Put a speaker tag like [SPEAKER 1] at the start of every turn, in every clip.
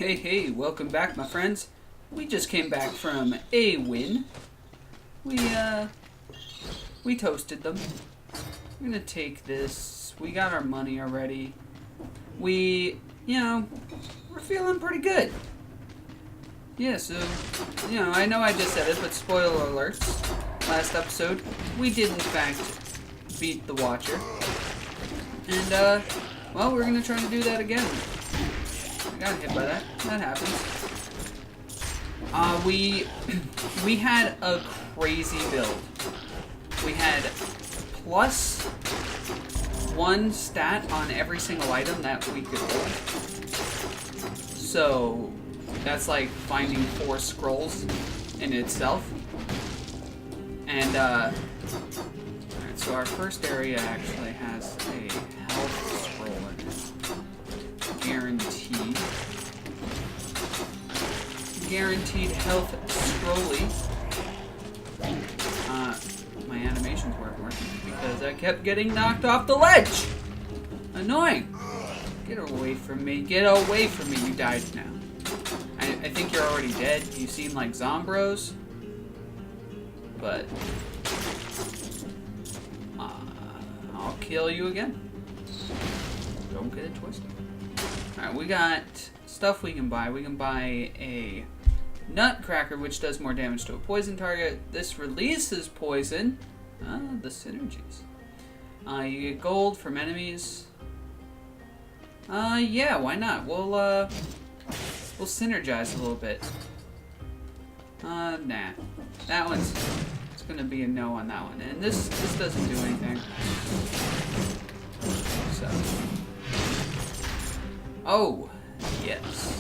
[SPEAKER 1] Hey, hey, welcome back, my friends. We just came back from a win. We toasted them. We're gonna take this. We got our money already. We're feeling pretty good. Yeah, so, I know I just said it, but spoiler alerts. Last episode, we did in fact beat the Watcher. And, well, we're gonna try to do that again. I got hit by that. That happens. We had a crazy build. We had plus 1 stat on every single item that we could roll. So that's like finding 4 scrolls in itself. And alright, so our first area actually has a health scroll in it. Guaranteed health scrolly. My animations weren't working because I kept getting knocked off the ledge. Annoying. Get away from me. Get away from me. You died now. I think you're already dead. You seem like Zombros. But I'll kill you again. Don't get it twisted. Alright, we got stuff we can buy. We can buy a Nutcracker, which does more damage to a poison target. This releases poison. The synergies. You get gold from enemies. Yeah, why not? We'll synergize a little bit. Nah. That one's... It's gonna be a no on that one. And this doesn't do anything. So... Oh, yes.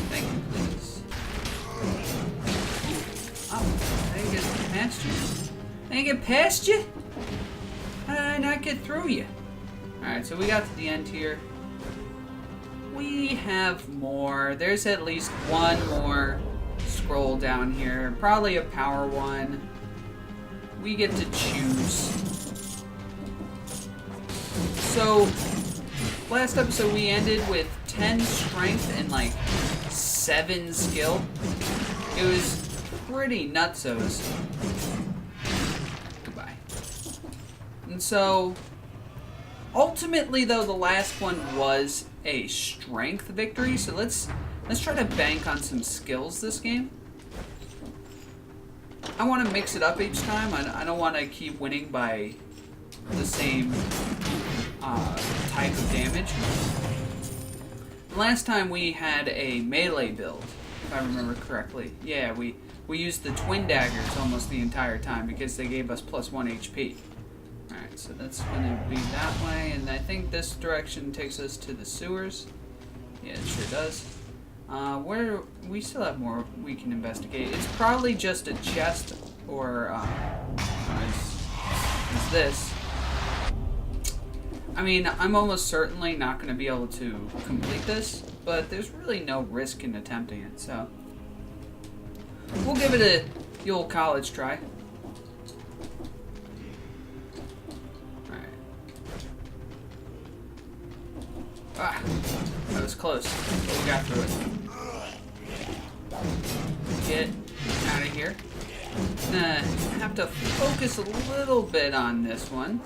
[SPEAKER 1] Thank you, please. Oh, I didn't get past you. I didn't get past you? How did I not get through you? Alright, so we got to the end here. We have more. There's at least one more scroll down here. Probably a power one. We get to choose. So, last episode we ended with 10 strength and like 7 skill. It was pretty nutsos. Goodbye. And so, ultimately though, the last one was a strength victory. So let's try to bank on some skills this game. I want to mix it up each time. I don't want to keep winning by the same type of damage. Last time we had a melee build, if I remember correctly. Yeah, we used the twin daggers almost the entire time because they gave us plus 1 HP. Alright, so that's going to be that way, and I think this direction takes us to the sewers. Yeah, it sure does. Where we still have more we can investigate. It's probably just a chest or is this. I mean, I'm almost certainly not going to be able to complete this, but there's really no risk in attempting it, so we'll give it the old college try. Alright. Ah, that was close, but we got through it. Get out of here. I have to focus a little bit on this one.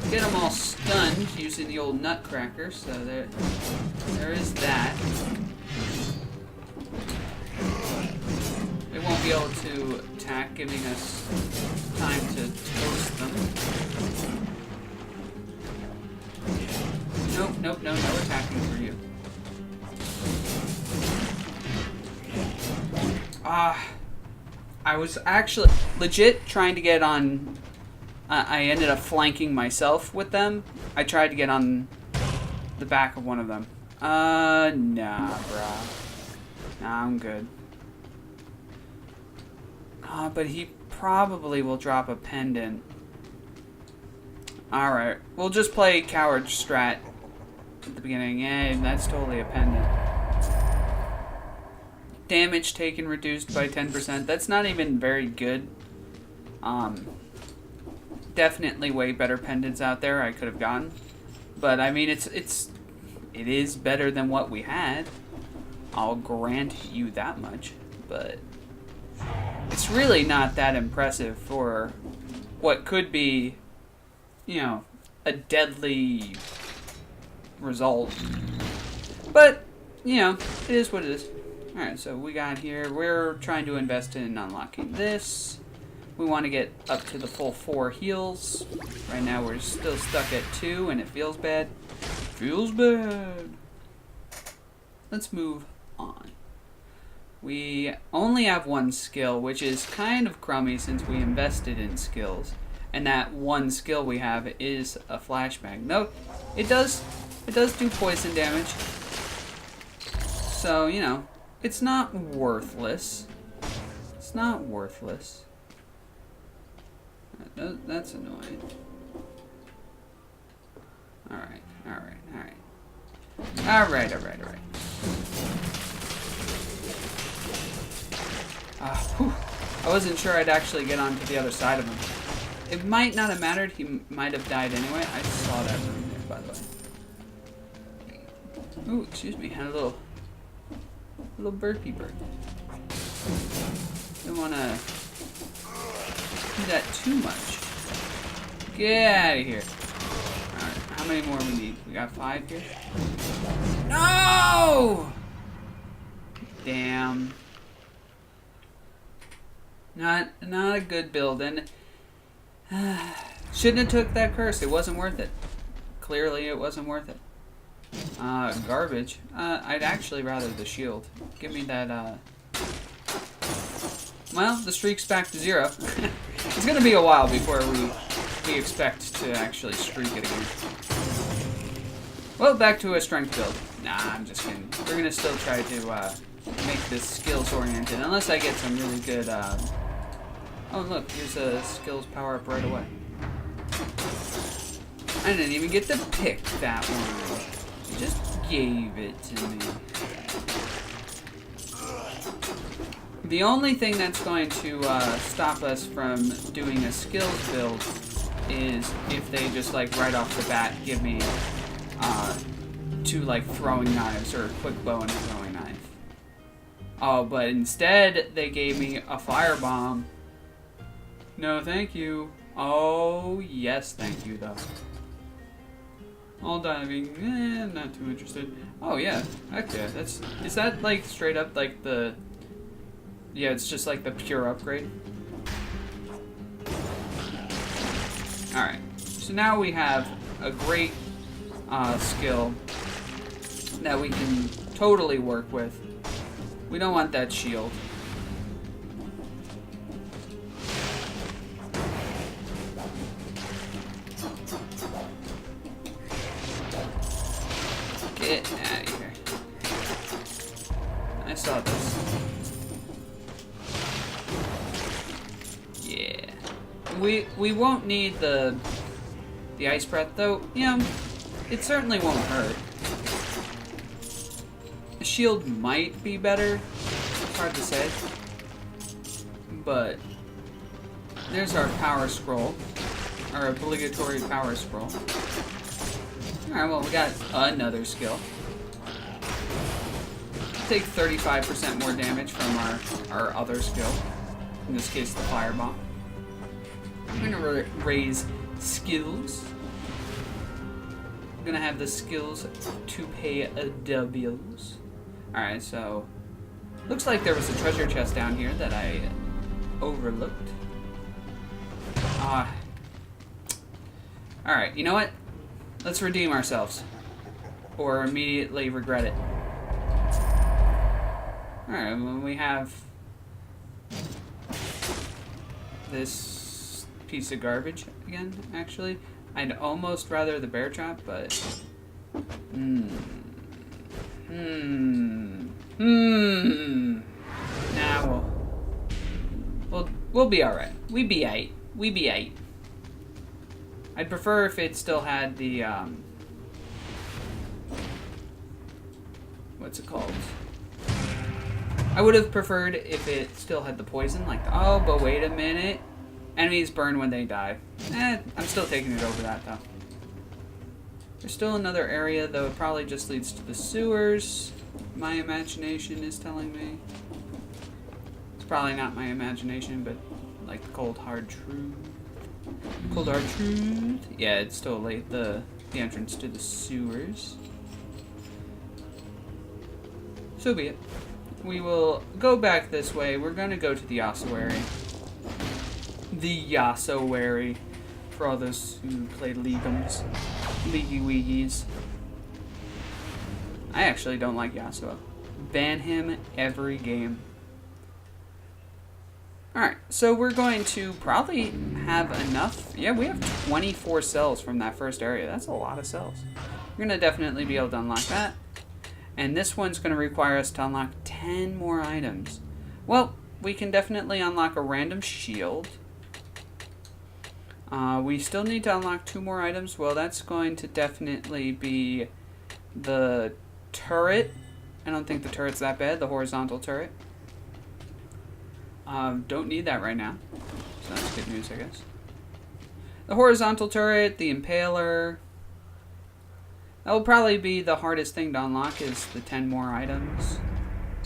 [SPEAKER 1] Get them all stunned using the old Nutcracker, so there is that. They won't be able to attack, giving us time to toast them. Nope, no attacking for you. I was actually legit trying to get on. I ended up flanking myself with them. I tried to get on the back of one of them. Nah, bruh. Nah, I'm good. But he probably will drop a pendant. Alright, we'll just play coward strat at the beginning. Yeah, that's totally a pendant. Damage taken reduced by 10%. That's not even very good. Definitely way better pendants out there I could have gotten. But I mean, it is better than what we had. I'll grant you that much, but it's really not that impressive for what could be, you know, a deadly result. But, you know, it is what it is. Alright, so we got here, we're trying to invest in unlocking this. We want to get up to the full 4 heals. Right now we're still stuck at 2 and it feels bad. Feels bad. Let's move on. We only have 1 skill, which is kind of crummy since we invested in skills. And that 1 skill we have is a flashbang. Nope, it does do poison damage. So, you know, it's not worthless. It's not worthless. That's annoying. Alright. I wasn't sure I'd actually get onto the other side of him. It might not have mattered. He might have died anyway. I saw that room there, by the way. Ooh, excuse me. Had a little burpee bird. Don't want to do that too much. Get out of here. Alright, how many more we need? We got 5 here? No! Damn. Not a good build, and shouldn't have took that curse. It wasn't worth it. Clearly, it wasn't worth it. Garbage. I'd actually rather the shield. Give me that. Well, the streak's back to 0. It's gonna be a while before we expect to actually streak it again. Well, back to a strength build. Nah, I'm just kidding. We're gonna still try to make this skills oriented, unless I get some really good. Oh look, here's a skills power up right away. I didn't even get to pick that one. You just gave it to me. The only thing that's going to stop us from doing a skills build is if they just like right off the bat give me 2 like throwing knives or a quick bow and a throwing knife. Oh, but instead they gave me a firebomb. No, thank you. Oh, yes, thank you, though. All diving, not too interested. Oh, yeah, heck yeah. Is that, like, straight up, like, the... Yeah, it's just, like, the pure upgrade. Alright, so now we have a great skill that we can totally work with. We don't want that shield. Get out of here. I saw this. Yeah. We won't need the ice breath though. You know, it certainly won't hurt. The shield might be better. It's hard to say. But there's our power scroll. Our obligatory power scroll. Alright, well, we got another skill. Take 35% more damage from our other skill. In this case, the firebomb. I'm gonna raise skills. I'm gonna have the skills to pay W's. Alright, so... Looks like there was a treasure chest down here that I overlooked. Alright, you know what? Let's redeem ourselves. Or immediately regret it. Alright, well, we have this piece of garbage again, actually. I'd almost rather the bear trap, but... Nah, we'll be alright. We be aight. We be aight. I'd prefer if it still had the, what's it called? I would have preferred if it still had the poison, like, oh, but wait a minute. Enemies burn when they die. I'm still taking it over that, though. There's still another area, though it probably just leads to the sewers. My imagination is telling me. It's probably not my imagination, but like the cold hard truth. Cold hard truth. Yeah, it's still late. The entrance to the sewers. So be it. We will go back this way. We're gonna go to the ossuary. The ossuary. For all those who played Leagueums. Leaguey Weegies. I actually don't like Yasuo. Ban him every game. Alright, so we're going to probably have enough. Yeah, we have 24 cells from that first area. That's a lot of cells. We're going to definitely be able to unlock that. And this one's going to require us to unlock 10 more items. Well, we can definitely unlock a random shield. We still need to unlock 2 more items. Well, that's going to definitely be the turret. I don't think the turret's that bad, the horizontal turret. Don't need that right now. So that's good news, I guess. The horizontal turret, the impaler. That will probably be the hardest thing to unlock, is the 10 more items.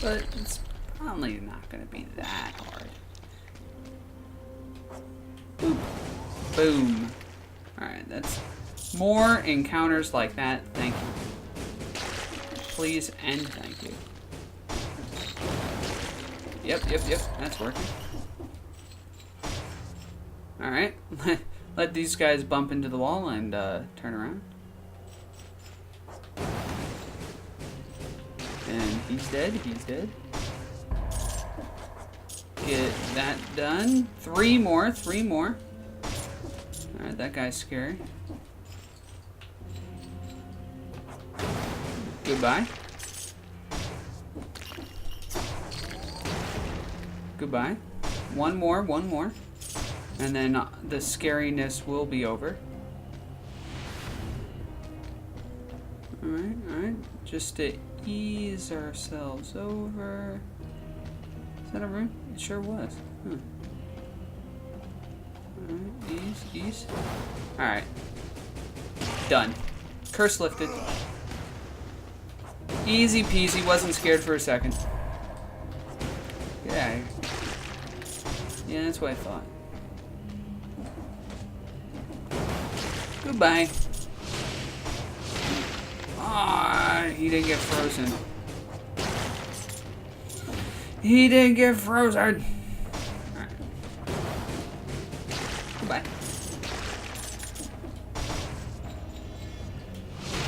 [SPEAKER 1] But it's probably not going to be that hard. Boop. Boom. Alright, that's more encounters like that. Thank you. Please and thank you. Yep. That's working. Alright. Let these guys bump into the wall and turn around. And he's dead. He's dead. Get that done. 3 more. 3 more. Alright, that guy's scary. Goodbye. Goodbye. One more. And then the scariness will be over. Alright. Just to ease ourselves over. Is that a room? It sure was. Huh. Alright, ease. Alright. Done. Curse lifted. Easy peasy, wasn't scared for a second. Yeah. Yeah, that's what I thought. Goodbye. Ah, he didn't get frozen. He didn't get frozen. Alright. Goodbye.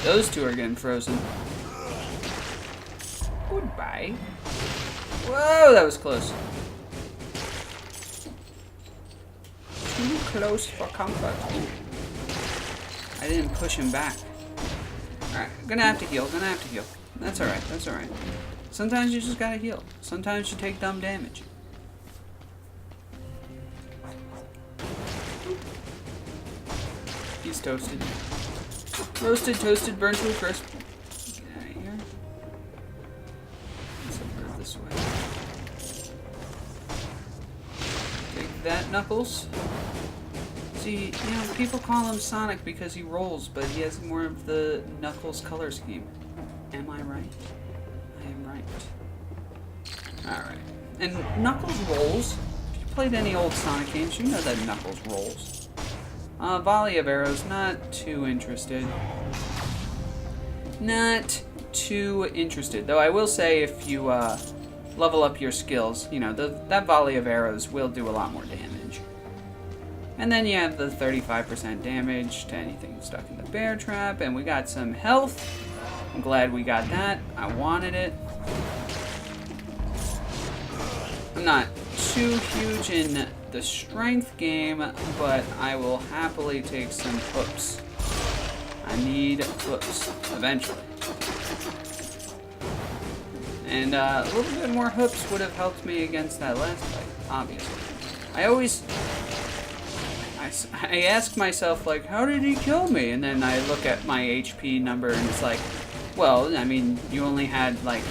[SPEAKER 1] Those two are getting frozen. Goodbye. Whoa, that was close. Too close for comfort. I didn't push him back. Alright, gonna have to heal. That's alright. Sometimes you just gotta heal. Sometimes you take dumb damage. He's toasted. Roasted, toasted, burnt to a crisp. Get out of here. Let's over this way. Take that, Knuckles. See, you know, people call him Sonic because he rolls, but he has more of the Knuckles color scheme. Am I right? I am right. Alright. And Knuckles rolls. If you played any old Sonic games, you know that Knuckles rolls. Volley of arrows, not too interested. Not too interested. Though I will say, if you level up your skills, you know, that volley of arrows will do a lot more damage. And then you have the 35% damage to anything stuck in the bear trap, and we got some health. I'm glad we got that. I wanted it. I'm not too huge in the strength game, but I will happily take some hoops. I need hoops eventually. And a little bit more hoops would have helped me against that last fight, obviously. I ask myself, like, how did he kill me? And then I look at my HP number and it's like, well, I mean, you only had, like,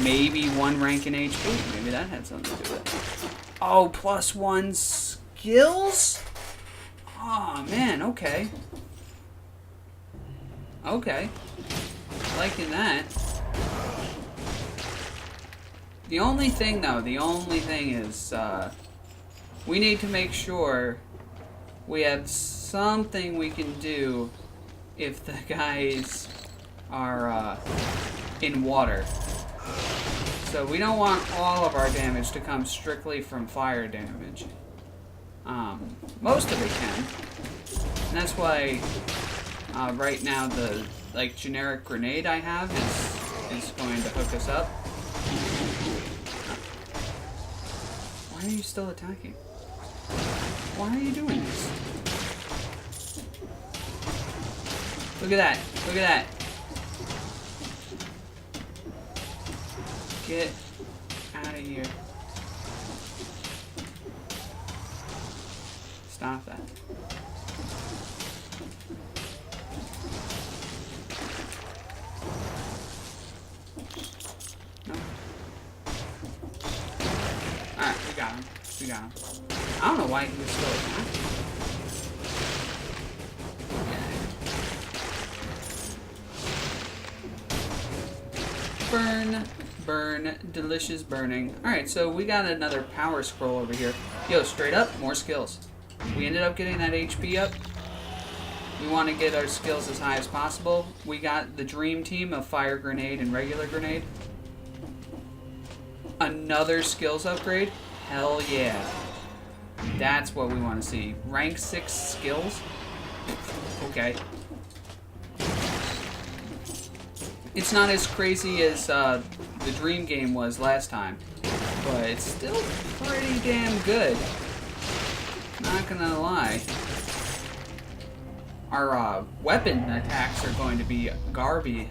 [SPEAKER 1] maybe 1 rank in HP. Maybe that had something to do with it. Oh, +1 skills? Oh, man, okay. Okay. Liking that. The only thing, though, is, we need to make sure we have something we can do if the guys are, in water. So we don't want all of our damage to come strictly from fire damage. Most of it can. And that's why, right now the, like, generic grenade I have is going to hook us up. Why are you still attacking? Why are you doing this? Look at that. Look at that. Get out of here. Stop that. No. Alright, we got him. We got him. I don't know why he was still attacking. Burn, burn, delicious burning. Alright, so we got another power scroll over here. Yo, straight up, more skills. We ended up getting that HP up. We want to get our skills as high as possible. We got the dream team of fire grenade and regular grenade. Another skills upgrade? Hell yeah. That's what we want to see. Rank 6 skills? Okay. It's not as crazy as the dream game was last time, but it's still pretty damn good. Not gonna lie. Our weapon attacks are going to be garbaggio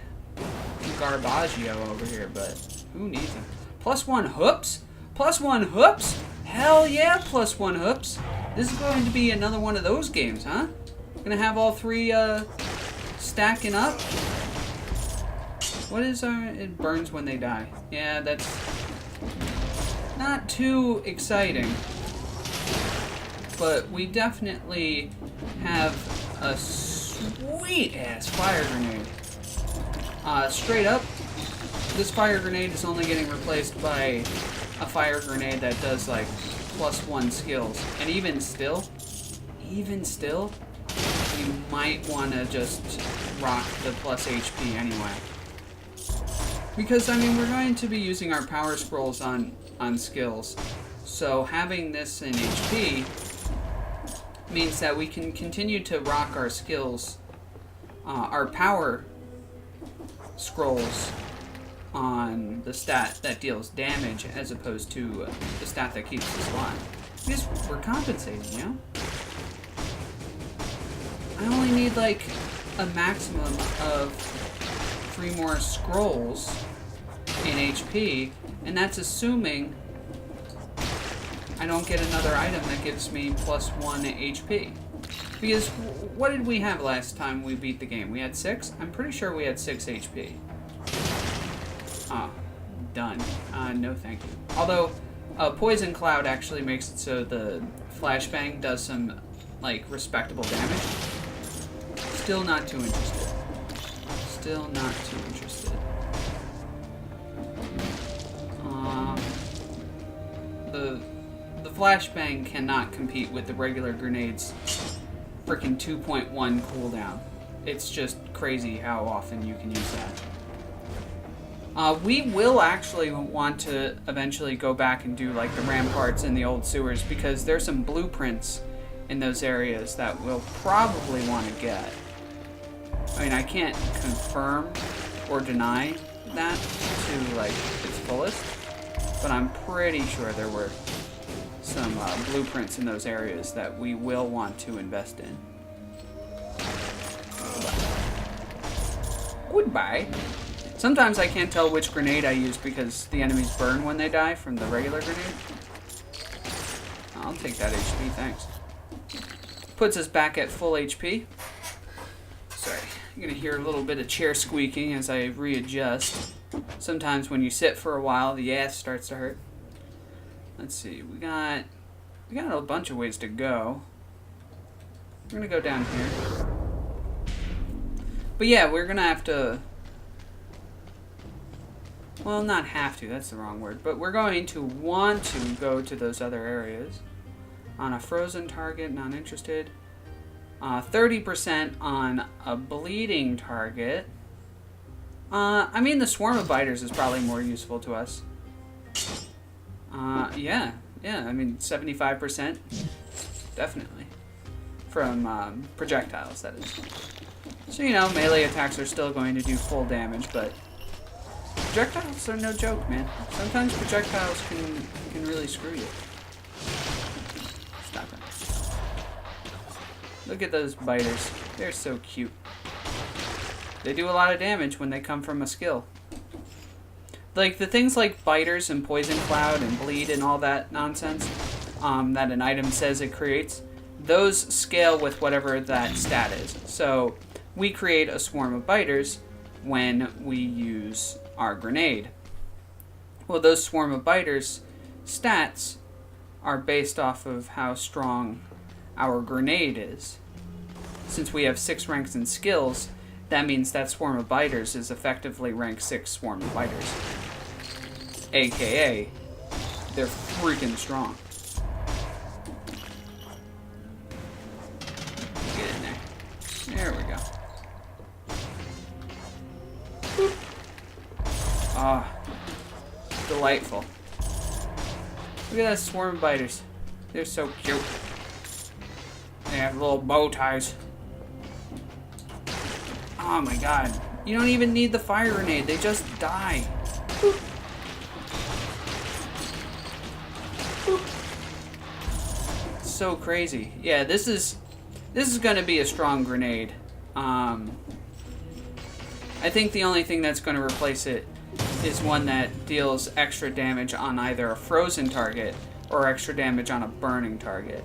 [SPEAKER 1] over here, but who needs them? +1 hoops? +1 hoops? Hell yeah, +1 hoops. This is going to be another one of those games, huh? Gonna have all three stacking up. What is it burns when they die? Yeah, that's not too exciting. But we definitely have a sweet-ass fire grenade. Straight up, this fire grenade is only getting replaced by a fire grenade that does, like, +1 skills. And even still, you might want to just rock the plus HP anyway. Because, I mean, we're going to be using our power scrolls on skills. So having this in HP means that we can continue to rock our skills, our power scrolls on the stat that deals damage as opposed to the stat that keeps us alive. Because we're compensating, you know? I only need like a maximum of 3 more scrolls in HP, and that's assuming I don't get another item that gives me +1 HP. Because what did we have last time we beat the game? We had 6? I'm pretty sure we had 6 HP. Ah, done. No thank you. Although, Poison Cloud actually makes it so the flashbang does some, like, respectable damage. Still not too interested. Still not too interested. The flashbang cannot compete with the regular grenade's freaking 2.1 cooldown. It's just crazy how often you can use that. We will actually want to eventually go back and do like the ramparts in the old sewers because there's some blueprints in those areas that we'll probably want to get. I mean, I can't confirm or deny that to like its fullest, but I'm pretty sure there were some blueprints in those areas that we will want to invest in. Goodbye. Sometimes I can't tell which grenade I use because the enemies burn when they die from the regular grenade. I'll take that HP, thanks. Puts us back at full HP. Sorry, you're gonna hear a little bit of chair squeaking as I readjust. Sometimes when you sit for a while, the ass starts to hurt. Let's see, we got a bunch of ways to go. We're gonna go down here. But yeah, we're gonna have to... Well, not have to, that's the wrong word. But we're going to want to go to those other areas. On a frozen target, not interested. 30% on a bleeding target. I mean, the swarm of biters is probably more useful to us. Yeah, I mean, 75%, definitely. From projectiles, that is. So, you know, melee attacks are still going to do full damage, but projectiles are no joke, man. Sometimes projectiles can really screw you. Stop it. Look at those biters. They're so cute. They do a lot of damage when they come from a skill. Like, the things like biters and poison cloud and bleed and all that nonsense that an item says it creates, those scale with whatever that stat is. So, we create a swarm of biters when we use our grenade. Well, those swarm of biters stats are based off of how strong our grenade is. Since we have 6 ranks in skills, that means that swarm of biters is effectively rank 6 swarm of biters. AKA, they're freaking strong. Get in there. There we go. Boop. Ah, delightful. Look at that swarm of biters. They're so cute. They have little bow ties. Oh my god. You don't even need the fire grenade. They just die. Boop. Boop. So crazy. Yeah, this is going to be a strong grenade. I think the only thing that's going to replace it is one that deals extra damage on either a frozen target or extra damage on a burning target.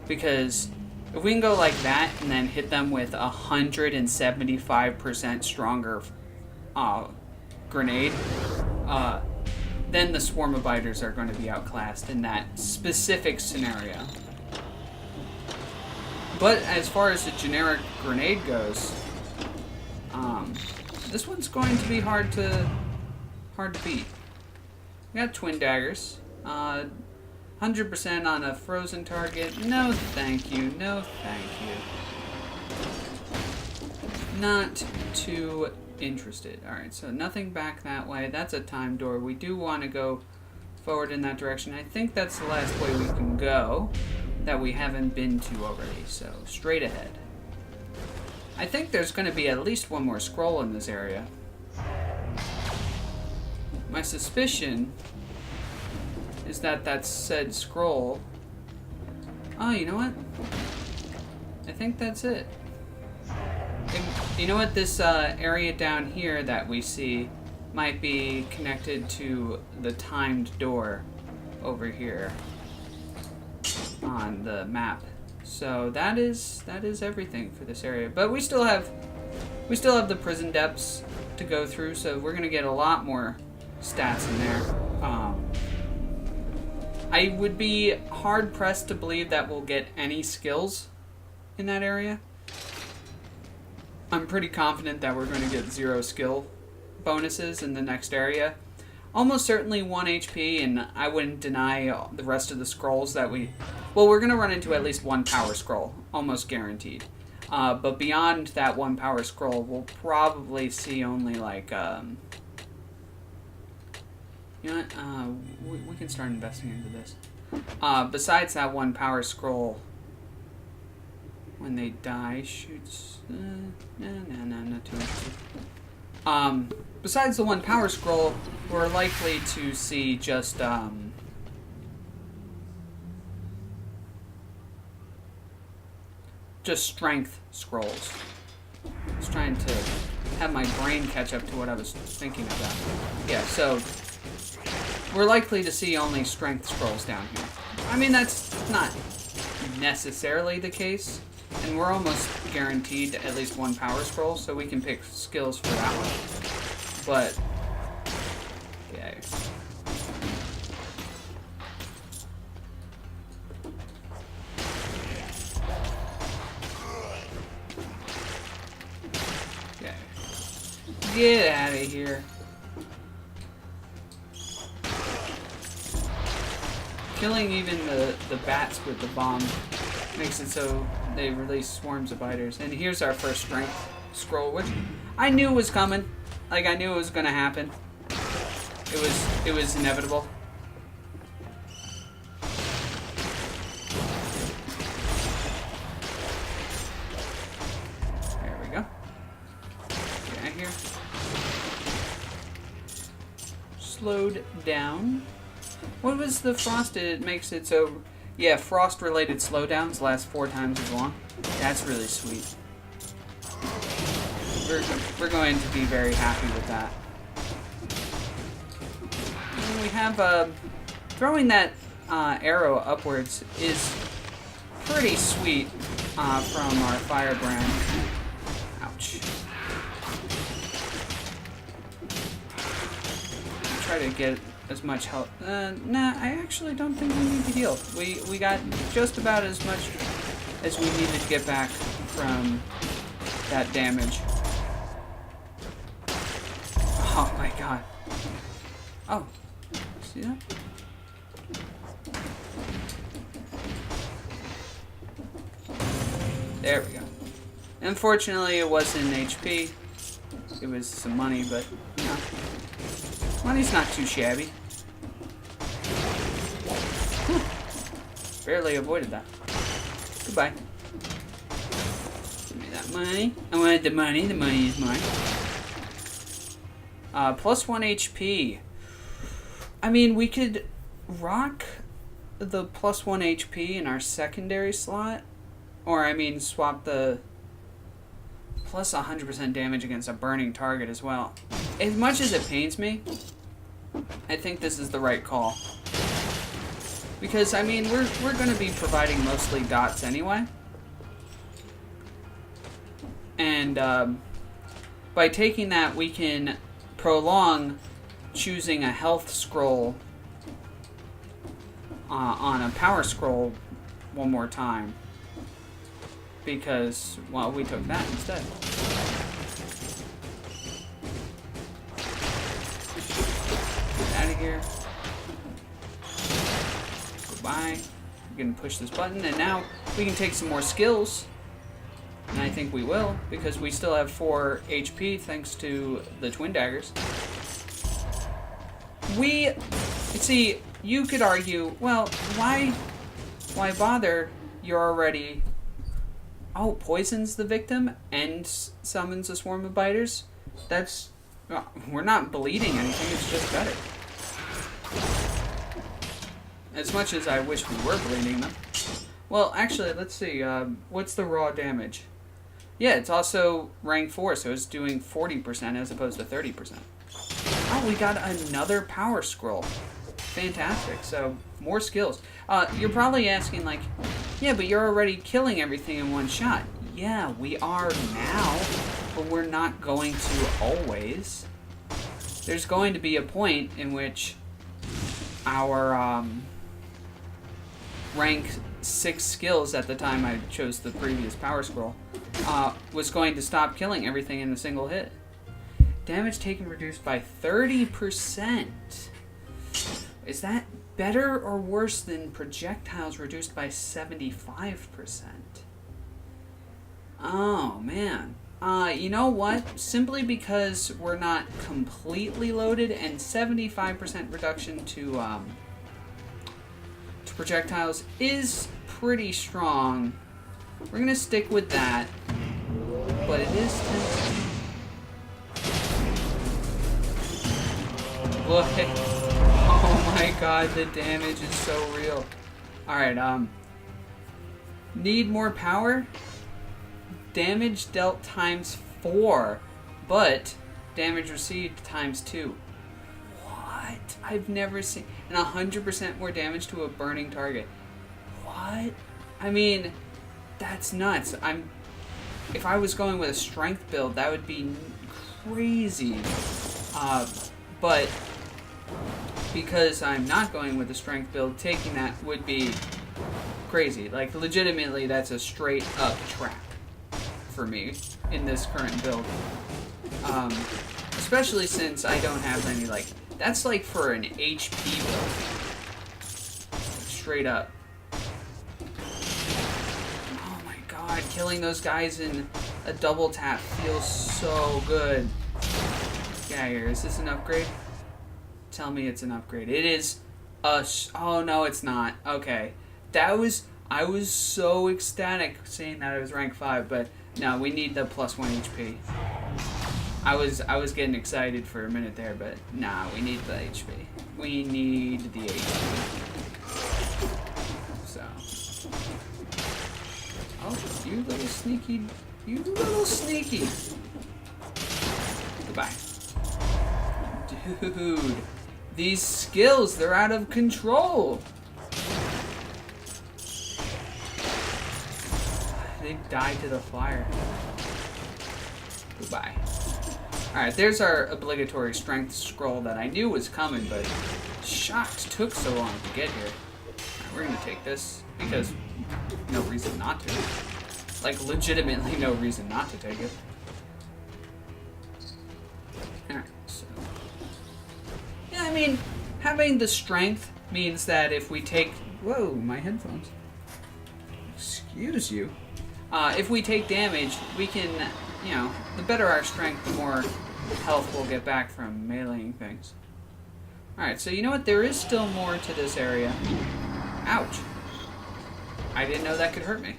[SPEAKER 1] Because if we can go like that and then hit them with 175% stronger grenade, then the swarm of biters are going to be outclassed in that specific scenario. But as far as the generic grenade goes, this one's going to be hard to beat. We got twin daggers. 100% on a frozen target. No, thank you. No, thank you. Not too interested. Alright, so nothing back that way. That's a time door. We do want to go forward in that direction. I think that's the last way we can go that we haven't been to already. So, straight ahead. I think there's going to be at least one more scroll in this area. My suspicion is that said scroll... Oh, you know what? I think that's it. You know what? This area down here that we see might be connected to the timed door over here on the map. So that is everything for this area. But we still have the prison depths to go through, so we're gonna get a lot more stats in there. I would be hard-pressed to believe that we'll get any skills in that area. I'm pretty confident that we're going to get 0 skill bonuses in the next area. Almost certainly 1 HP, and I wouldn't deny the rest of the scrolls that we... Well, we're going to run into at least 1 power scroll, almost guaranteed. But beyond that 1 power scroll, we'll probably see only like... You know what? We can start investing into this. Besides that 1 power scroll, when they die, shoots... no, not too interested. Besides the 1 power scroll, we're likely to see just strength scrolls. I was trying to have my brain catch up to what I was thinking about. Yeah, so... We're likely to see only strength scrolls down here. I mean, that's not necessarily the case, and we're almost guaranteed at least 1 power scroll, so we can pick skills for that one. But, yeah. Okay. Get out of here. Killing even the bats with the bomb makes it so they release swarms of biters. And here's our first strength scroll, which I knew was coming. Like, I knew it was gonna happen. It was inevitable. There we go. Get out of here. Slowed down. What was the frost? It makes it so... Yeah, frost-related slowdowns last 4 times as long. That's really sweet. We're going to be very happy with that. And we have... throwing that arrow upwards is pretty sweet from our firebrand. Ouch. Try to get as much health. Nah, I actually don't think we need to heal. We got just about as much as we needed to get back from that damage. Oh my god. Oh. See that? There we go. Unfortunately, it wasn't HP. It was some money, but, you know. Money's not too shabby. Whew. Barely avoided that. Goodbye. Give me that money. I wanted the money. The money is mine. Plus 1 HP. I mean, we could rock the plus 1 HP in our secondary slot. Or, I mean, swap the plus 100% damage against a burning target as well. As much as it pains me, I think this is the right call. Because, I mean, we're going to be providing mostly dots anyway. And by taking that, we can prolong choosing a health scroll on a power scroll one more time. Because, well, we took that instead. Get out of here. Goodbye. We're going to push this button, and now we can take some more skills. And I think we will, because we still have 4 HP thanks to the twin daggers. See, you could argue, well, why bother? You're already... Oh, poisons the victim and summons a swarm of biters? That's... we're not bleeding anything, it's just better. As much as I wish we were bleeding them. Well, actually, let's see. What's the raw damage? Yeah, it's also rank 4, so it's doing 40% as opposed to 30%. Oh, we got another power scroll. Fantastic. So, more skills. You're probably asking, like, yeah, but you're already killing everything in one shot. Yeah, we are now, but we're not going to always. There's going to be a point in which our rank 6 skills at the time I chose the previous power scroll was going to stop killing everything in a single hit. Damage taken reduced by 30%. Is that better or worse than projectiles reduced by 75%? Oh, man. You know what? Simply because we're not completely loaded and 75% reduction to projectiles is pretty strong. We're going to stick with that. But it is tempting. Look. Oh my god, the damage is so real. Alright, need more power? Damage dealt times 4, but damage received times 2. What? I've never seen... And 100% more damage to a burning target. What? I mean, that's nuts. If I was going with a strength build, that would be crazy. But because I'm not going with a strength build, taking that would be crazy. Like, legitimately, that's a straight up trap for me in this current build. Especially since I don't have any, like... That's like for an HP build. Straight up. Oh my god, killing those guys in a double tap feels so good. Get out of here. Is this an upgrade? Tell me it's an upgrade. It is a... Oh no, it's not. Okay. That was... I was so ecstatic saying that it was rank 5, but no, we need the +1 HP. I was getting excited for a minute there, but nah, we need the HP. We need the HP. So. Oh, you little sneaky. You little sneaky. Goodbye. Dude. These skills, they're out of control. They died to the fire. Goodbye. Alright, there's our obligatory strength scroll that I knew was coming, but shucks, took so long to get here. Alright, we're gonna take this, because no reason not to. Like, legitimately no reason not to take it. Alright, so... Yeah, I mean, having the strength means that if we take... Whoa, my headphones. Excuse you. If we take damage, we can, you know, the better our strength, the more health we'll get back from meleeing things. Alright, so you know what? There is still more to this area. Ouch. I didn't know that could hurt me.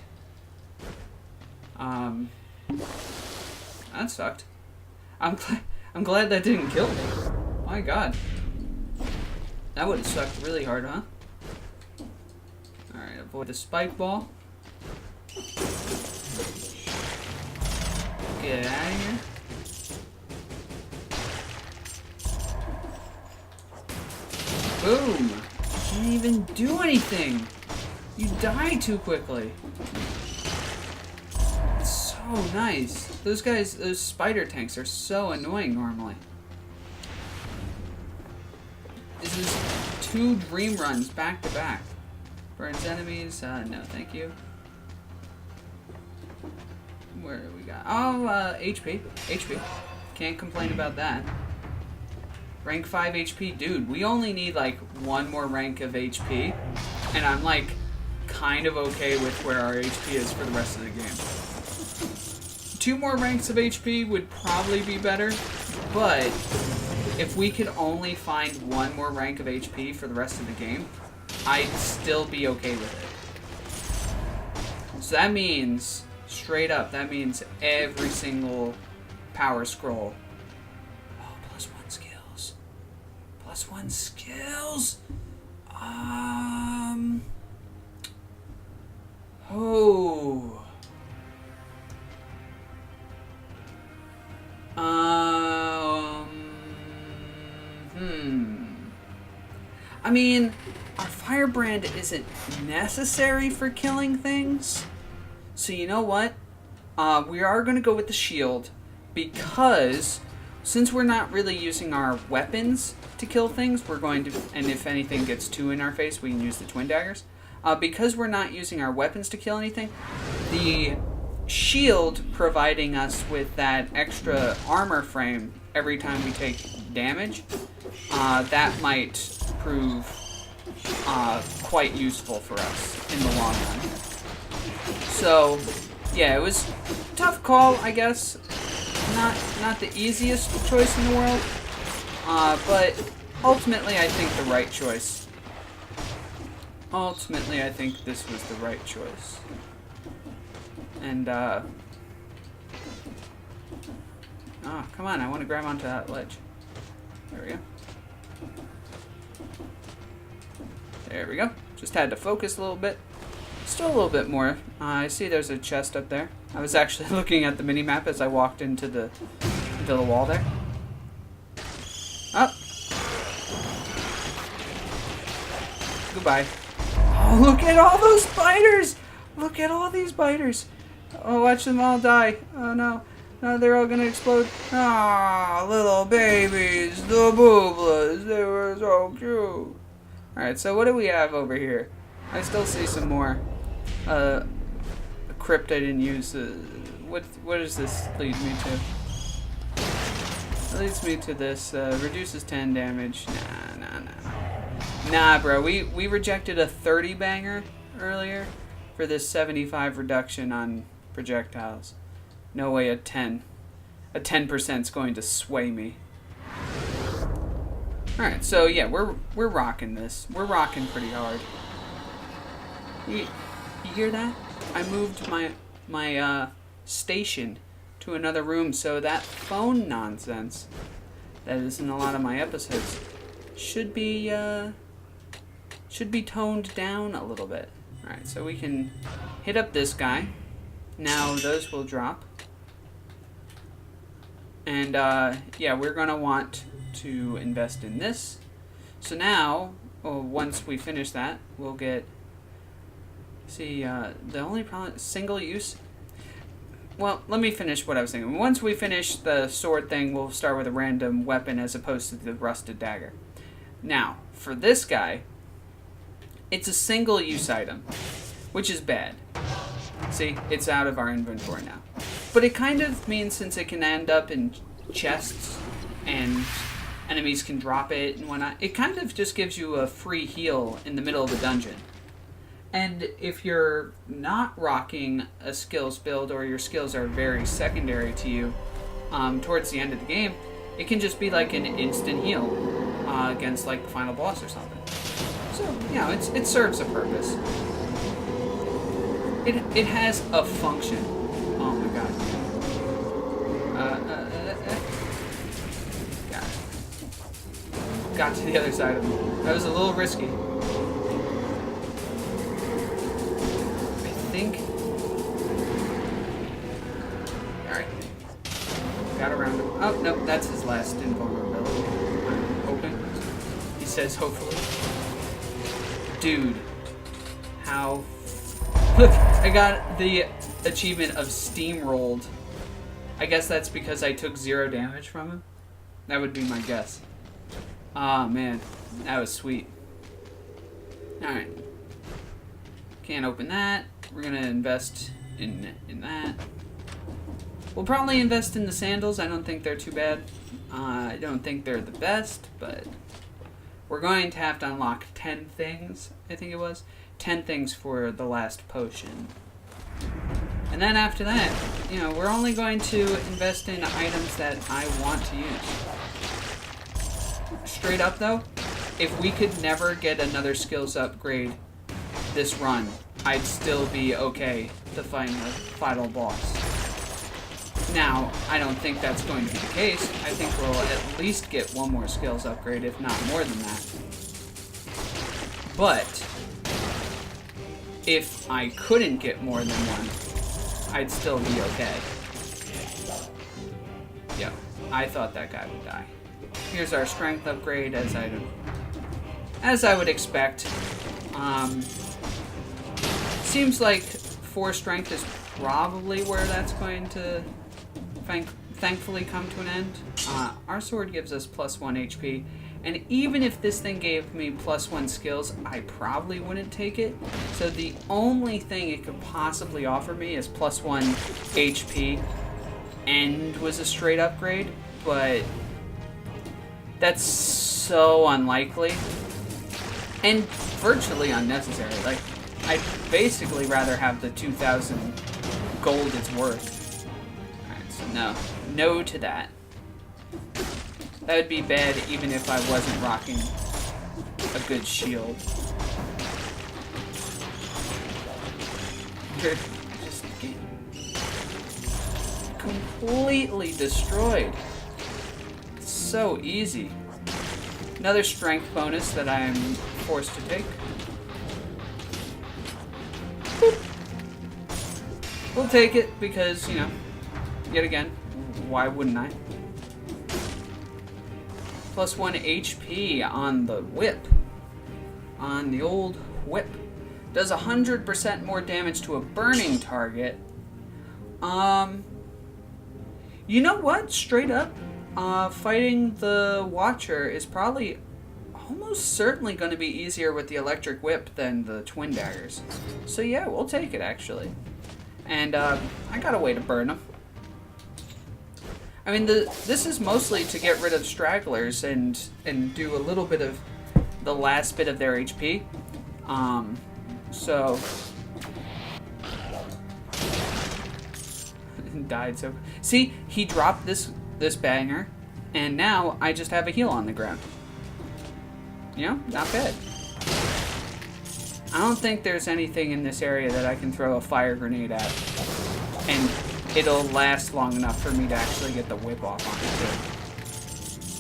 [SPEAKER 1] That sucked. I'm glad that didn't kill me. My god. That would have sucked really hard, huh? Alright, avoid the spike ball. Get out of here. Boom! Can't even do anything! You die too quickly. It's so nice. Those guys, those spider tanks are so annoying normally. This is 2 dream runs back to back. Burns enemies, no thank you. Where do we got? Oh, HP. HP. Can't complain about that. Rank 5 HP. Dude, we only need, like, 1 more rank of HP. And I'm, like, kind of okay with where our HP is for the rest of the game. 2 more ranks of HP would probably be better. But if we could only find 1 more rank of HP for the rest of the game, I'd still be okay with it. So that means... Straight up, that means every single power scroll. Oh, +1 skills. +1 skills. Oh. I mean, our firebrand isn't necessary for killing things. So you know what? We are going to go with the shield because since we're not really using our weapons to kill things, we're going to, and if anything gets 2 in our face, we can use the twin daggers. Because we're not using our weapons to kill anything, the shield providing us with that extra armor frame every time we take damage, that might prove quite useful for us in the long run. So, yeah, it was a tough call, I guess. Not the easiest choice in the world, but ultimately I think the right choice. Ultimately, I think this was the right choice. And, oh, come on, I want to grab onto that ledge. There we go. There we go. Just had to focus a little bit. Still a little bit more. I see there's a chest up there. I was actually looking at the mini-map as I walked into the wall there. Up. Goodbye. Oh, look at all those spiders! Look at all these spiders! Oh, watch them all die. Oh no. No, they're all gonna explode. Ah, little babies, the booblas, they were so cute. Alright, so what do we have over here? I still see some more. A crypt I didn't use. What does this lead me to? That leads me to this. Reduces 10 damage. Nah, bro. We rejected a 30 banger earlier for this 75 reduction on projectiles. No way a 10. A 10% is going to sway me. Alright, so yeah, we're rocking this. We're rocking pretty hard. You hear that? I moved my station to another room, so that phone nonsense that is in a lot of my episodes should be toned down a little bit. Alright, so we can hit up this guy. Now those will drop. And yeah, we're gonna want to invest in this. So now, once we finish that, we'll get, see, the only problem, single use. Well, let me finish what I was thinking. Once we finish the sword thing, we'll start with a random weapon as opposed to the rusted dagger. Now, for this guy, it's a single use item, which is bad. See, it's out of our inventory now. But it kind of means, since it can end up in chests and enemies can drop it and whatnot, it kind of just gives you a free heal in the middle of the dungeon. And if you're not rocking a skills build, or your skills are very secondary to you towards the end of the game, it can just be like an instant heal against like the final boss or something. So, you know, it serves a purpose. It has a function. Oh my god. Got to the other side of him. That was a little risky. I think. Alright. Got around him. Oh, no, that's his last invulnerability. I'm hoping. He says hopefully. Dude. How. Look, I got the achievement of steamrolled. I guess that's because I took 0 damage from him. That would be my guess. Ah, man. That was sweet. Alright. Can't open that. We're gonna invest in that. We'll probably invest in the sandals. I don't think they're too bad. I don't think they're the best, but we're going to have to unlock 10 things, I think it was. 10 things for the last potion. And then after that, you know, we're only going to invest in items that I want to use. Straight up though, if we could never get another skills upgrade this run, I'd still be okay to fight the final boss. Now, I don't think that's going to be the case. I think we'll at least get one more skills upgrade, if not more than that. But if I couldn't get more than one, I'd still be okay. Yeah, I thought that guy would die. Here's our strength upgrade, as I would expect. Seems like 4 strength is probably where that's going to thankfully come to an end. Our sword gives us +1 HP, and even if this thing gave me +1 skills, I probably wouldn't take it. So the only thing it could possibly offer me is +1 HP and was a straight upgrade, but that's so unlikely and virtually unnecessary. Like, I'd basically rather have the 2,000 gold it's worth. Alright, so no to that. That would be bad even if I wasn't rocking a good shield. You're just getting completely destroyed. It's so easy. Another strength bonus that I am forced to take. Boop. We'll take it because, you know, yet again, why wouldn't I? +1 HP on the whip. On the old whip. Does 100% more damage to a burning target. You know what? Straight up, fighting the Watcher is probably almost certainly going to be easier with the electric whip than the twin daggers. So yeah, we'll take it actually. And I got a way to burn them. I mean, this is mostly to get rid of stragglers and do a little bit of the last bit of their HP. So died. So see, he dropped this banger, and now I just have a heal on the ground. You know, not bad. I don't think there's anything in this area that I can throw a fire grenade at, and it'll last long enough for me to actually get the whip off on it,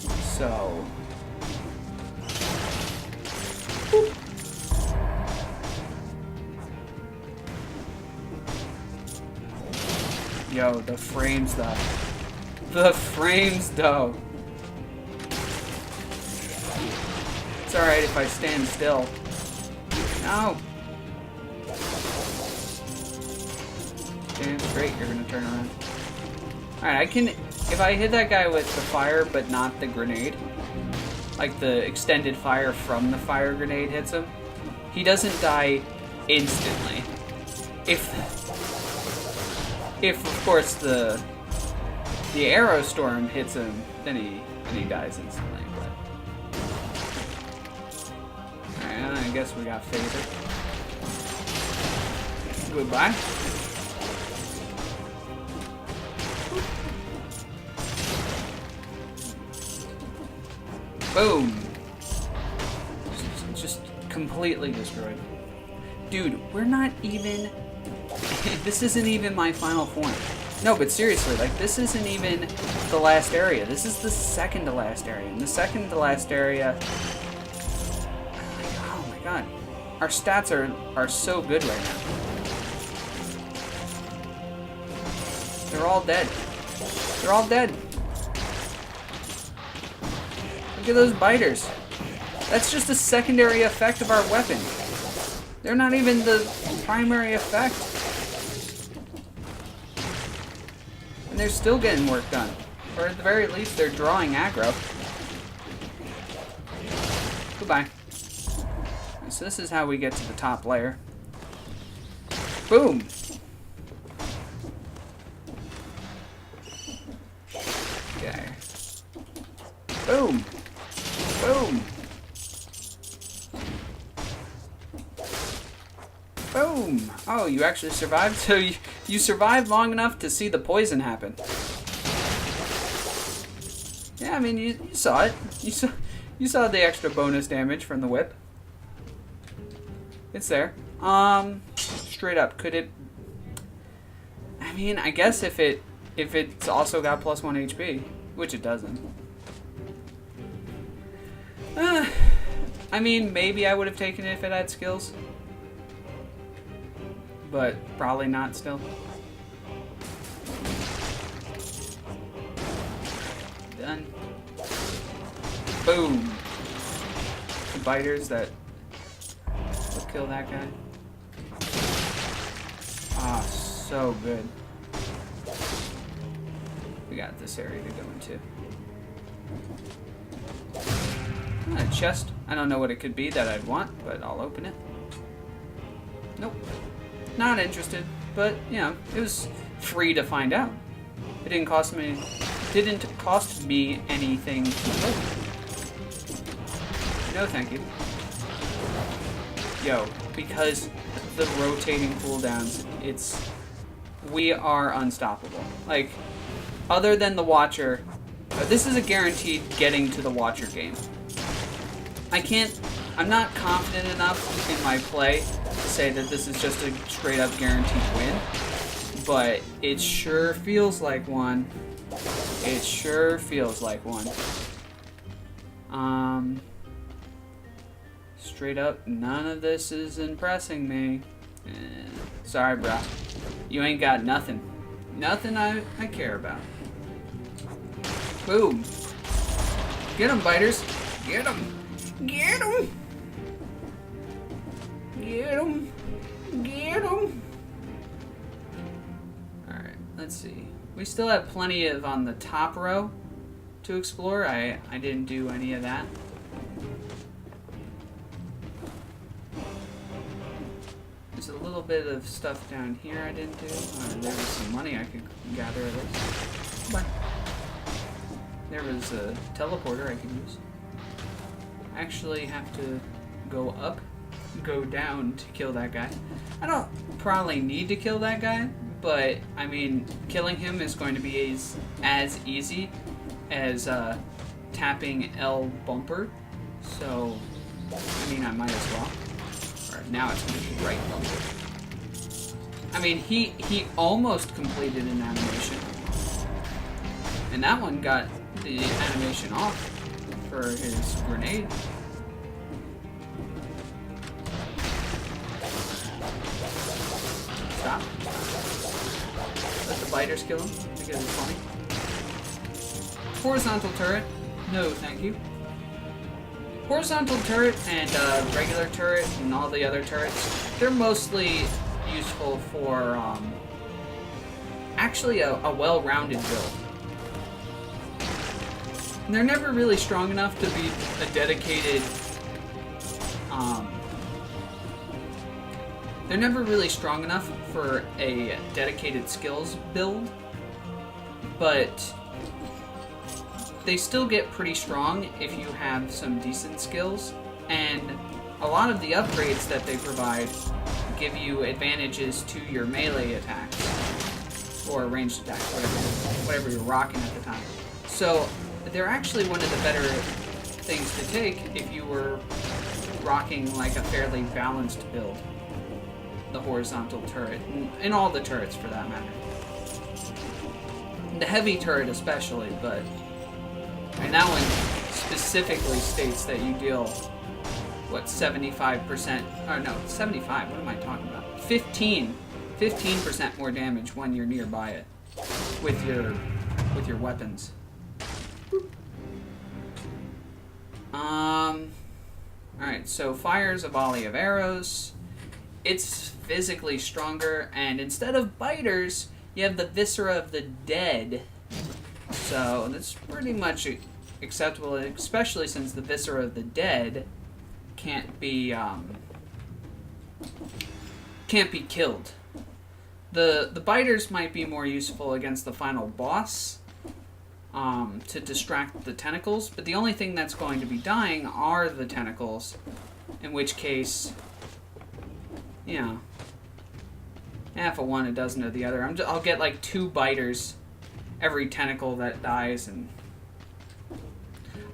[SPEAKER 1] too. So... Boop. Yo, the frames, though. The frames, though. It's alright if I stand still. No! Damn straight, you're gonna turn around. Alright, I can... If I hit that guy with the fire, but not the grenade, like the extended fire from the fire grenade hits him, he doesn't die instantly. If of course, the arrow storm hits him, then he dies instantly, but... Alright, I guess we got phaser. Goodbye. Boom! Just completely destroyed. Dude, we're not even... This isn't even my final form. No, but seriously, like, this isn't even the last area. This is the second to last area. And the second to last area... Oh my god. Our stats are so good right now. They're all dead. They're all dead. Look at those biters. That's just a secondary effect of our weapon. They're not even the primary effect. And they're still getting work done. Or at the very least, they're drawing aggro. Goodbye. So this is how we get to the top layer. Boom! Okay. Boom! Boom! Boom! Oh, you actually survived? So you survived long enough to see the poison happen. Yeah, I mean, you saw it. You saw the extra bonus damage from the whip. It's there. Straight up, could it... I mean, I guess if it's also got +1 HP, which it doesn't. I mean, maybe I would have taken it if it had skills. But probably not still. Done. Boom. The biters that will kill that guy. Ah, so good. We got this area to go into. A chest. I don't know what it could be that I'd want, but I'll open it. Nope. Not interested, but you know, it was free to find out. It didn't cost me anything to open. No, thank you. Yo, because the rotating cooldowns, we are unstoppable. Like, other than the Watcher, this is a guaranteed getting to the Watcher game. I'm not confident enough in my play to say that this is just a straight up guaranteed win, but it sure feels like one. It sure feels like one. Straight up, none of this is impressing me. Sorry, brah. You ain't got nothing. Nothing I care about. Boom. Get 'em, biters. Get 'em. Get 'em. Get 'em. Get 'em. Alright, let's see. We still have plenty of on the top row to explore. I didn't do any of that. There's a little bit of stuff down here I didn't do. There was some money I could gather at least. Bye. There was a teleporter I could use. I actually have to go up, go down to kill that guy. I don't probably need to kill that guy, but I mean, killing him is going to be as easy as tapping L bumper. So, I mean, I might as well. Alright, now it's going to be right bumper. I mean, he almost completed an animation. And that one got the animation off for his grenade. Stop. Let the biters kill him because it's funny. Horizontal turret. No, thank you. Horizontal turret and regular turret and all the other turrets, they're mostly useful for actually a well-rounded build. And they're never really strong enough to be a dedicated they're never really strong enough for a dedicated skills build, but they still get pretty strong if you have some decent skills, and a lot of the upgrades that they provide give you advantages to your melee attacks, or ranged attacks, whatever you're rocking at the time. So they're actually one of the better things to take if you were rocking like a fairly balanced build. The horizontal turret, and all the turrets for that matter. The heavy turret especially, but and that one specifically states that you deal, what, 75%, or no, 75, what am I talking about? 15% more damage when you're nearby it with your weapons. Alright, so fires a volley of arrows. It's physically stronger, and instead of biters, you have the viscera of the dead. So that's pretty much acceptable, especially since the viscera of the dead can't be killed. The biters might be more useful against the final boss to distract the tentacles, but the only thing that's going to be dying are the tentacles, in which case, you know, half of one, a dozen of the other. I'll get like 2 biters every tentacle that dies, and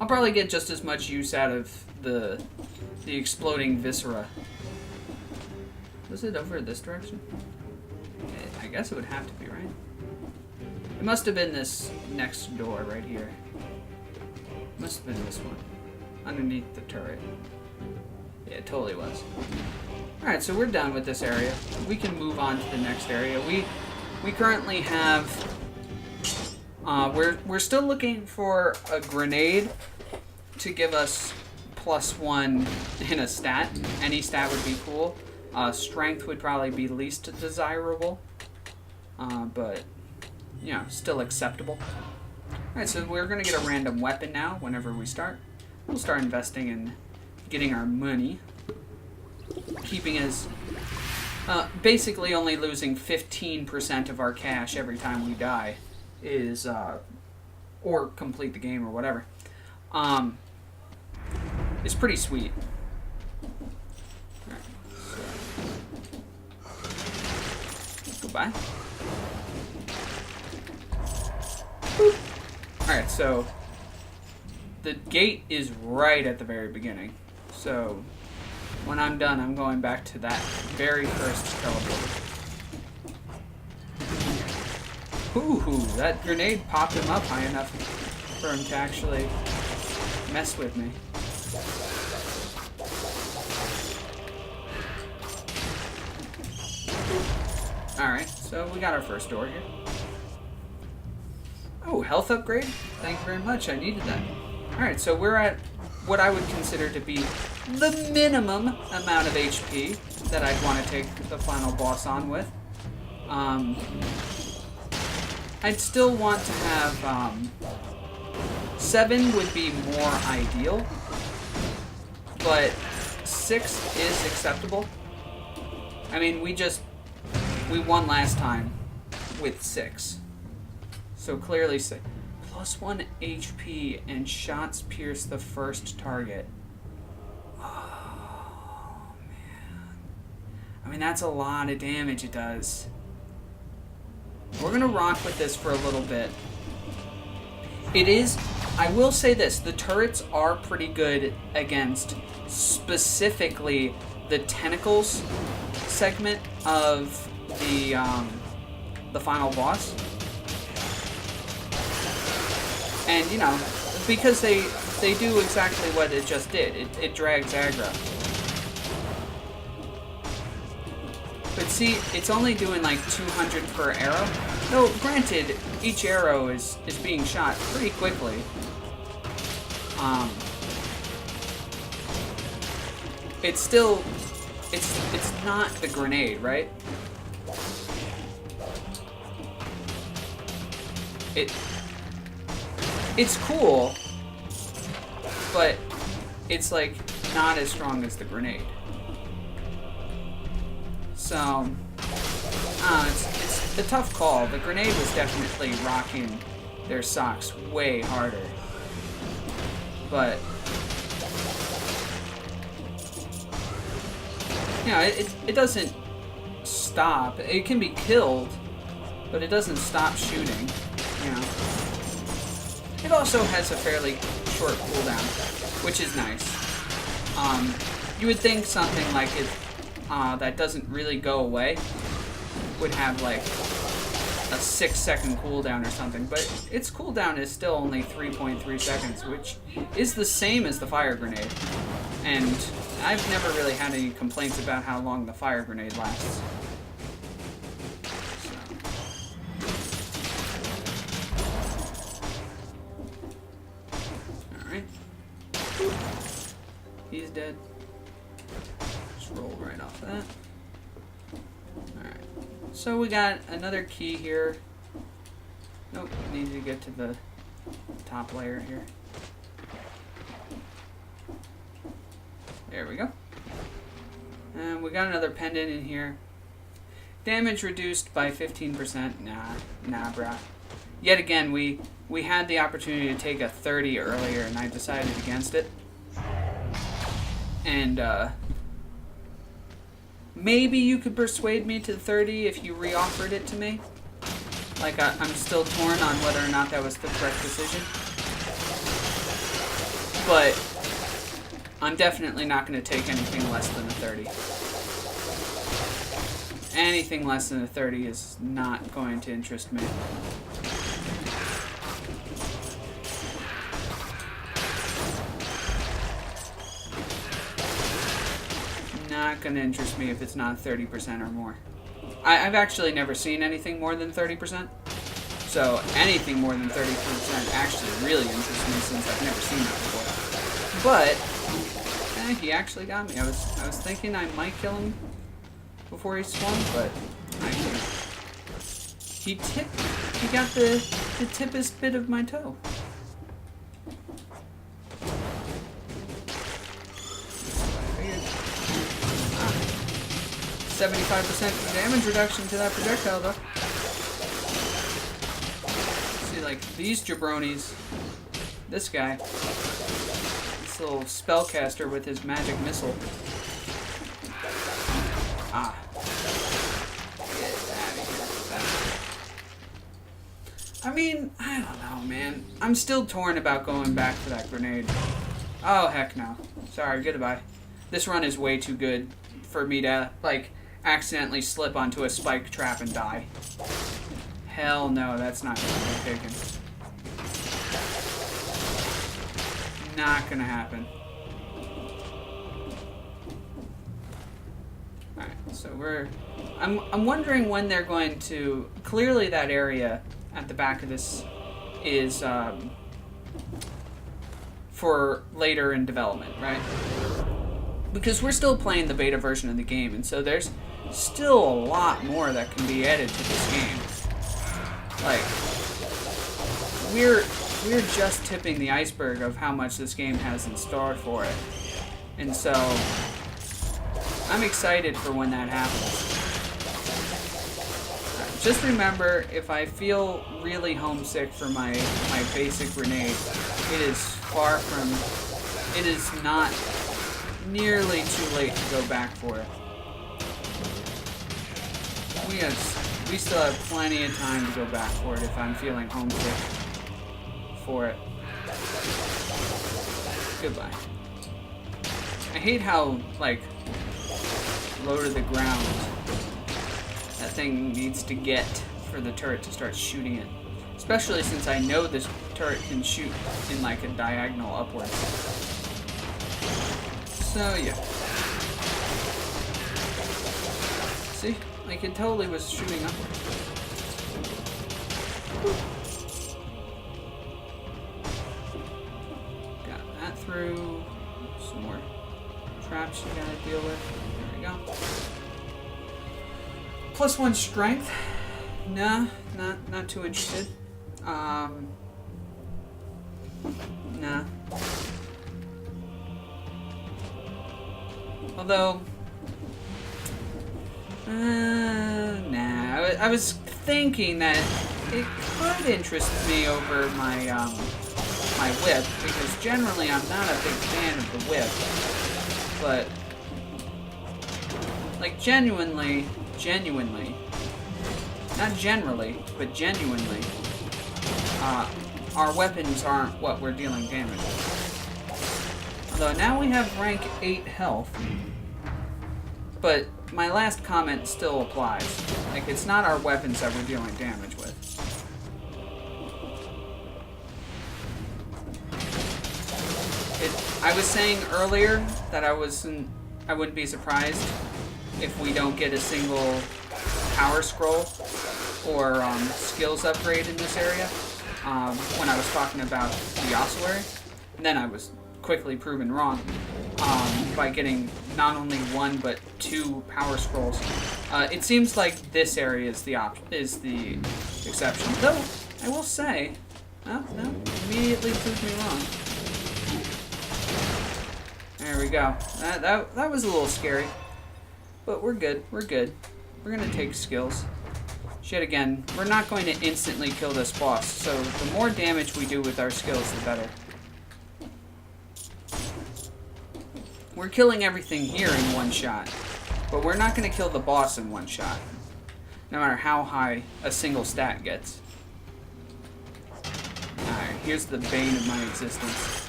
[SPEAKER 1] I'll probably get just as much use out of the exploding viscera. Was it over this direction? I guess it would have to be, right? It must have been this next door right here. Must have been this one. Underneath the turret. Yeah, it totally was. Alright, so we're done with this area. We can move on to the next area. We currently have... we're still looking for a grenade to give us +1 in a stat. Any stat would be cool. Strength would probably be least desirable. But, you know, still acceptable. Alright, so we're going to get a random weapon now whenever we start. We'll start investing in getting our money. Keeping us... basically only losing 15% of our cash every time we die is... or complete the game or whatever. It's pretty sweet. Alright, so... Goodbye. Alright, so the gate is right at the very beginning. So when I'm done, I'm going back to that very first teleporter. Ooh, that grenade popped him up high enough for him to actually mess with me. Alright, so we got our first door here. Oh, health upgrade? Thank you very much, I needed that. Alright, so we're at what I would consider to be the minimum amount of HP that I'd want to take the final boss on with. I'd still want to have, 7 would be more ideal, but 6 is acceptable. I mean, we won last time with 6. So clearly 6. +1 HP and shots pierce the first target. Oh, man. I mean, that's a lot of damage it does. We're going to rock with this for a little bit. It is, I will say this, the turrets are pretty good against specifically the tentacles segment of the final boss. And, you know, because they do exactly what it just did. It drags aggro. But see, it's only doing like 200 per arrow. Though, granted, each arrow is being shot pretty quickly. It's still, it's not the grenade, right? It's cool, but it's like not as strong as the grenade. So, it's a tough call. The grenade was definitely rocking their socks way harder. But, you know, it doesn't stop. It can be killed, but it doesn't stop shooting, you know. It also has a fairly short cooldown, which is nice. You would think something like it that doesn't really go away would have like a 6-second cooldown or something, but its cooldown is still only 3.3 seconds, which is the same as the fire grenade. And I've never really had any complaints about how long the fire grenade lasts. He's dead. Just roll right off that. Alright. So we got another key here. Nope, need to get to the top layer here. There we go. And we got another pendant in here. Damage reduced by 15%. Nah, brah. Yet again, we had the opportunity to take a 30 earlier, and I decided against it. And, maybe you could persuade me to 30 if you re-offered it to me. Like, I'm still torn on whether or not that was the correct decision. But I'm definitely not going to take anything less than a 30. Anything less than a 30 is not going to interest me. Not going to interest me if it's not 30% or more. I've actually never seen anything more than 30%. So anything more than 30% actually really interests me, since I've never seen that before. But he actually got me. I was thinking I might kill him before he swung, but I didn't. He got the tippest bit of my toe. 75% damage reduction to that projectile, though. See, like, these jabronis. This guy. This little spellcaster with his magic missile. Ah. Get out of here. I mean, I don't know, man. I'm still torn about going back for that grenade. Oh, heck no. Sorry, goodbye. This run is way too good for me to, like, accidentally slip onto a spike trap and die. Hell no, that's not gonna be taken. Not gonna happen. Alright, so I'm wondering when they're going to... Clearly that area at the back of this is for later in development, right? Because we're still playing the beta version of the game, and so there's still a lot more that can be added to this game. Like, we're just tipping the iceberg of how much this game has in store for it. And so, I'm excited for when that happens. Just remember, if I feel really homesick for my basic grenade, it is not nearly too late to go back for it. We still have plenty of time to go back for it if I'm feeling homesick for it. Goodbye. I hate how, like, low to the ground that thing needs to get for the turret to start shooting it. Especially since I know this turret can shoot in, like, a diagonal upwards. So, yeah. See? Like, it totally was shooting upwards. Got that through. Some more traps you gotta deal with. There we go. +1 strength. Nah, not too interested. Nah. Although, nah. I was thinking that it could interest me over my my whip, because generally I'm not a big fan of the whip. But, like, genuinely, not generally, but genuinely, our weapons aren't what we're dealing damage with. Although now we have rank 8 health, but my last comment still applies. Like, it's not our weapons that we're dealing damage with. I was saying earlier that I wouldn't be surprised if we don't get a single power scroll or skills upgrade in this area when I was talking about the ossuary. And then I was quickly proven wrong by getting not only 1 but 2 power scrolls. It seems like this area is the exception. Though I will say, no, immediately proved me wrong. There we go. That was a little scary. But we're good. We're good. We're going to take skills. Yet again, we're not going to instantly kill this boss, so the more damage we do with our skills, the better. We're killing everything here in one shot, but we're not going to kill the boss in one shot, no matter how high a single stat gets. Alright, here's the bane of my existence.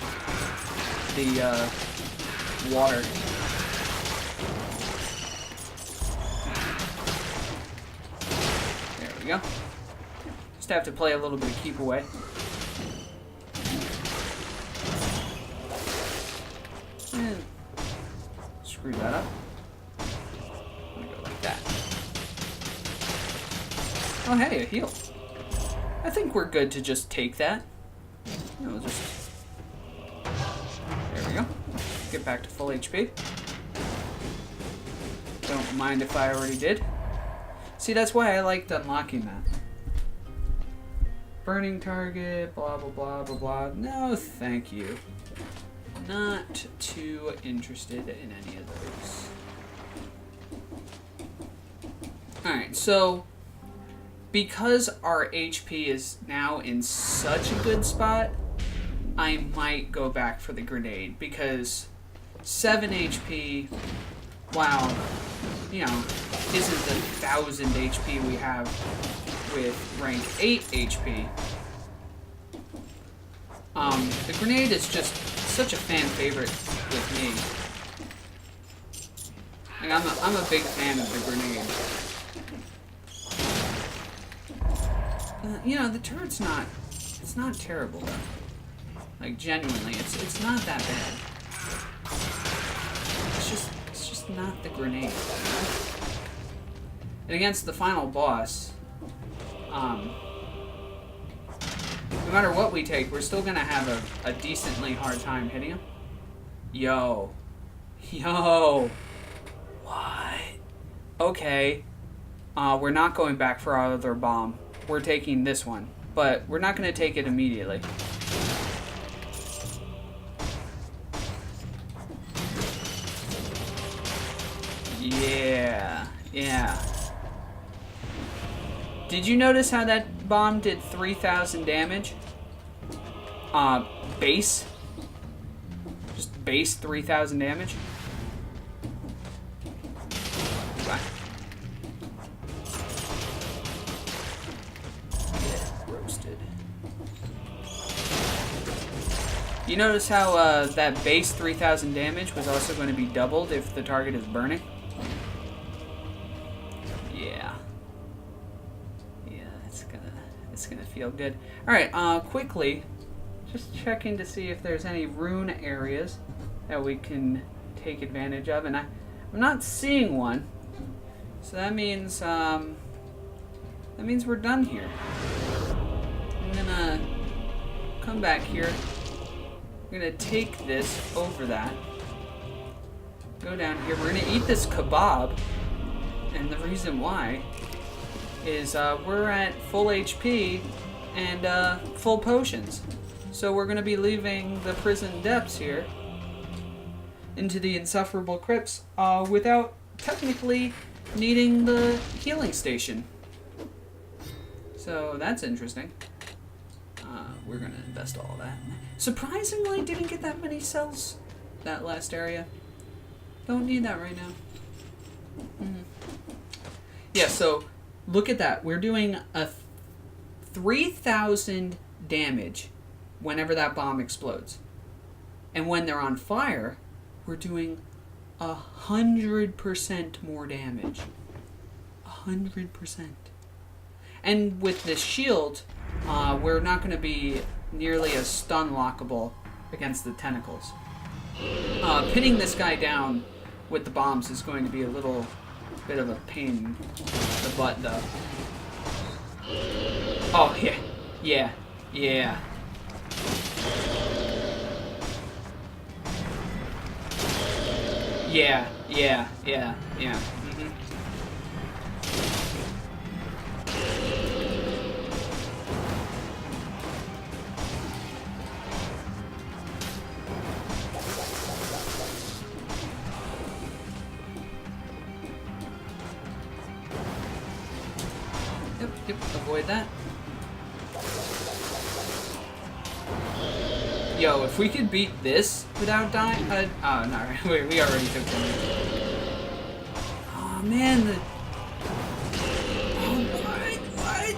[SPEAKER 1] The, water. There we go. Just have to play a little bit of keep away. And screw that up. I'm gonna go like that. Oh hey, a heal. I think we're good to just take that. We'll just... There we go. Get back to full HP. Don't mind if I already did. See, that's why I liked unlocking that. Burning target, blah, blah, blah, blah, blah. No, thank you. Not too interested in any of those. Alright, so because our HP is now in such a good spot, I might go back for the grenade, because 7 HP, wow, you know, isn't the 1000 HP we have with rank 8 HP. The grenade is just such a fan favorite with me. Like, I'm a big fan of the grenade. You know, the turret's it's not terrible though. Like, genuinely, it's not that bad. It's just not the grenade. You know? And against the final boss, no matter what we take, we're still gonna have a decently hard time hitting him. Yo. What? Okay. We're not going back for our other bomb. We're taking this one, but we're not gonna take it immediately. Yeah. Did you notice how that bomb did 3,000 damage? Base. Just base 3,000 damage. Bye. Roasted. You notice how that base 3,000 damage was also going to be doubled if the target is burning? Yeah. Yeah, it's gonna feel good. Alright, quickly, just checking to see if there's any rune areas that we can take advantage of, and I'm not seeing one. So that means we're done here. I'm gonna come back here. We're gonna take this over that. Go down here. We're gonna eat this kebab, and the reason why is we're at full HP and full potions. So we're gonna be leaving the prison depths here into the insufferable crypts without technically needing the healing station. So that's interesting. We're gonna invest all that. Surprisingly, didn't get that many cells that last area. Don't need that right now. Yeah, so look at that. We're doing a 3,000 damage whenever that bomb explodes. And when they're on fire, we're doing 100% more damage. 100%. And with this shield, we're not going to be nearly as stun lockable against the tentacles. Pinning this guy down with the bombs is going to be a little bit of a pain in the butt, though. Oh, yeah. Yeah. Yeah. Yeah. Yeah. Yeah. Yeah. Yep, avoid that. Yo, if we could beat this without dying, oh, no, we already took them. Oh, man, what?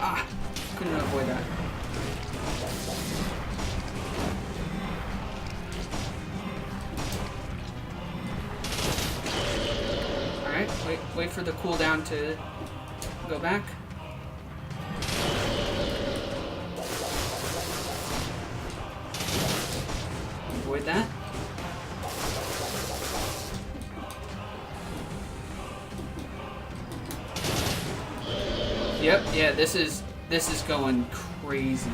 [SPEAKER 1] Ah, couldn't avoid that. Alright, wait for the cooldown to go back. Avoid that. Yep, yeah, this is going crazy.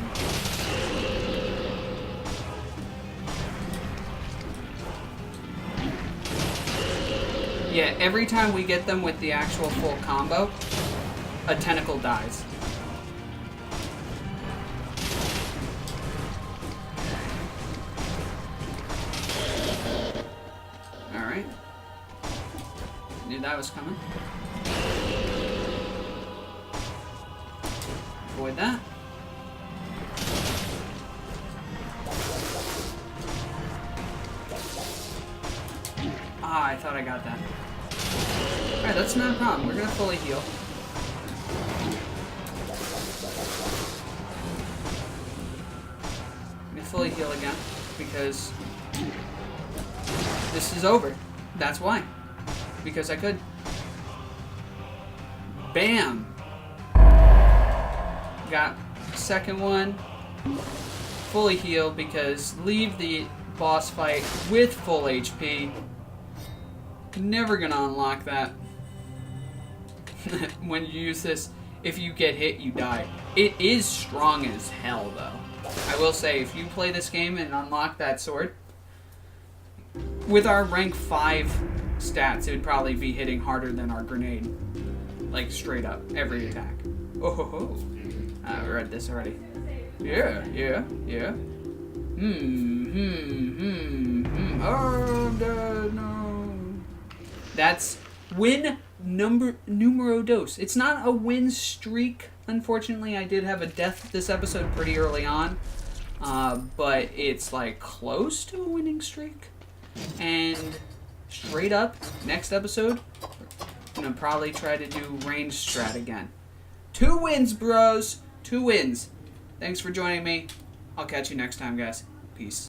[SPEAKER 1] Yeah, every time we get them with the actual full combo, a tentacle dies. Alright. Knew that was coming. Avoid that. Ah, I thought I got that. Alright, that's not a problem. We're gonna fully heal. Fully heal again because this is over. That's why. Because I could. Bam! Got second one. Fully heal because leave the boss fight with full HP. Never gonna unlock that. When you use this, if you get hit, you die. It is strong as hell, though. I will say, if you play this game and unlock that sword, with our rank 5 stats, it would probably be hitting harder than our grenade. Like, straight up, every attack. Oh ho ho. I read this already. Yeah. Oh, no. That's win numero dos. It's not a win streak. Unfortunately, I did have a death this episode pretty early on. But it's like close to a winning streak. And straight up, next episode, I'm going to probably try to do range strat again. 2 wins, bros. 2 wins. Thanks for joining me. I'll catch you next time, guys. Peace.